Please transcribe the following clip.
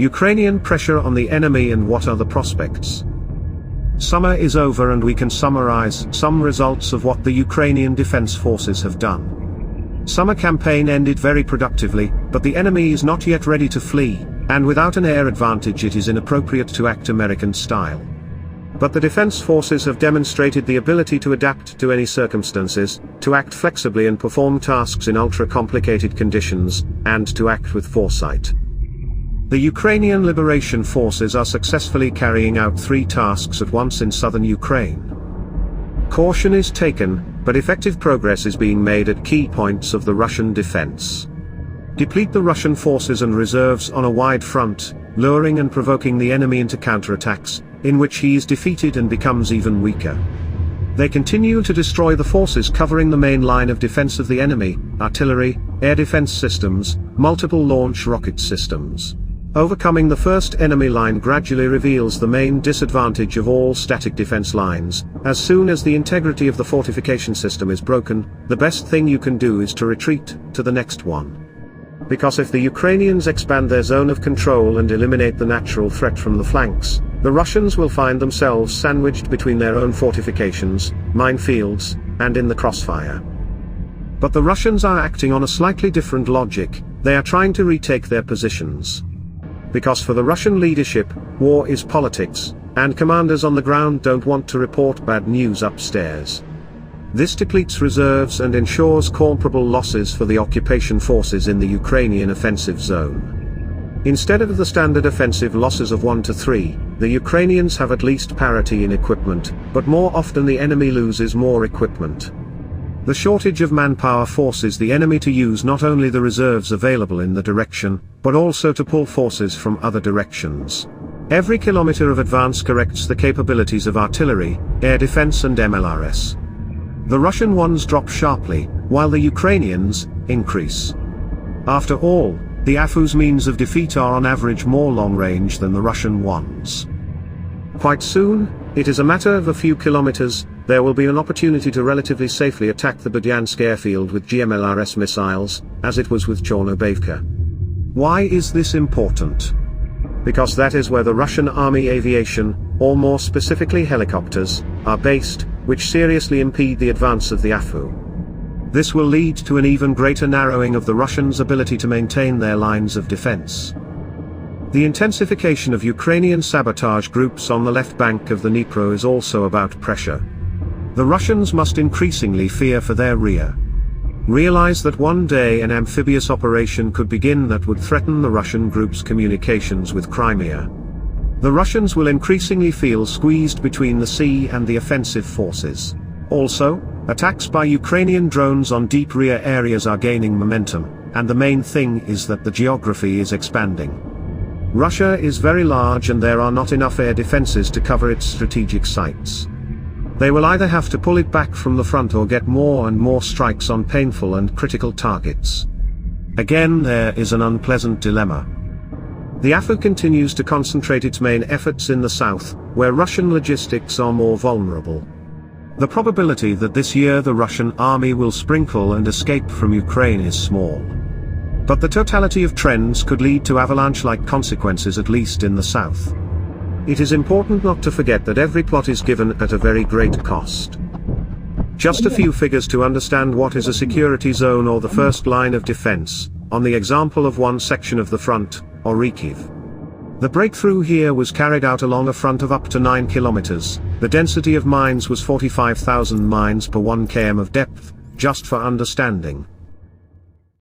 Ukrainian pressure on the enemy and what are the prospects? Summer is over and we can summarize some results of what the Ukrainian defense forces have done. Summer campaign ended very productively, but the enemy is not yet ready to flee, and without an air advantage it is inappropriate to act American style. But the defense forces have demonstrated the ability to adapt to any circumstances, to act flexibly and perform tasks in ultra-complicated conditions, and to act with foresight. The Ukrainian Liberation Forces are successfully carrying out 3 tasks at once in southern Ukraine. Caution is taken, but effective progress is being made at key points of the Russian defense. Deplete the Russian forces and reserves on a wide front, luring and provoking the enemy into counterattacks, in which he is defeated and becomes even weaker. They continue to destroy the forces covering the main line of defense of the enemy, artillery, air defense systems, multiple launch rocket systems. Overcoming the first enemy line gradually reveals the main disadvantage of all static defense lines. As soon as the integrity of the fortification system is broken, the best thing you can do is to retreat to the next one. Because if the Ukrainians expand their zone of control and eliminate the natural threat from the flanks, the Russians will find themselves sandwiched between their own fortifications, minefields, and in the crossfire. But the Russians are acting on a slightly different logic. They are trying to retake their positions. Because for the Russian leadership, war is politics, and commanders on the ground don't want to report bad news upstairs. This depletes reserves and ensures comparable losses for the occupation forces in the Ukrainian offensive zone. Instead of the standard offensive losses of 1 to 3, the Ukrainians have at least parity in equipment, but more often the enemy loses more equipment. The shortage of manpower forces the enemy to use not only the reserves available in the direction, but also to pull forces from other directions. Every kilometer of advance corrects the capabilities of artillery, air defense and MLRS. The Russian ones drop sharply, while the Ukrainians increase. After all, the AFU's means of defeat are on average more long-range than the Russian ones. Quite soon, it is a matter of a few kilometers, there will be an opportunity to relatively safely attack the Berdyansk airfield with GMLRS missiles, as it was with Chornobayvka. Why is this important? Because that is where the Russian army aviation, or more specifically helicopters, are based, which seriously impede the advance of the AFU. This will lead to an even greater narrowing of the Russians' ability to maintain their lines of defense. The intensification of Ukrainian sabotage groups on the left bank of the Dnipro is also about pressure. The Russians must increasingly fear for their rear. Realize that one day an amphibious operation could begin that would threaten the Russian group's communications with Crimea. The Russians will increasingly feel squeezed between the sea and the offensive forces. Also, attacks by Ukrainian drones on deep rear areas are gaining momentum, and the main thing is that the geography is expanding. Russia is very large and there are not enough air defenses to cover its strategic sites. They will either have to pull it back from the front or get more and more strikes on painful and critical targets. Again, there is an unpleasant dilemma. The AFU continues to concentrate its main efforts in the south, where Russian logistics are more vulnerable. The probability that this year the Russian army will sprinkle and escape from Ukraine is small. But the totality of trends could lead to avalanche-like consequences, at least in the south. It is important not to forget that every plot is given at a very great cost. Just a few figures to understand what is a security zone or the first line of defense, on the example of one section of the front, Orikhiv. The breakthrough here was carried out along a front of up to 9 kilometers, the density of mines was 45,000 mines per 1 km of depth, just for understanding.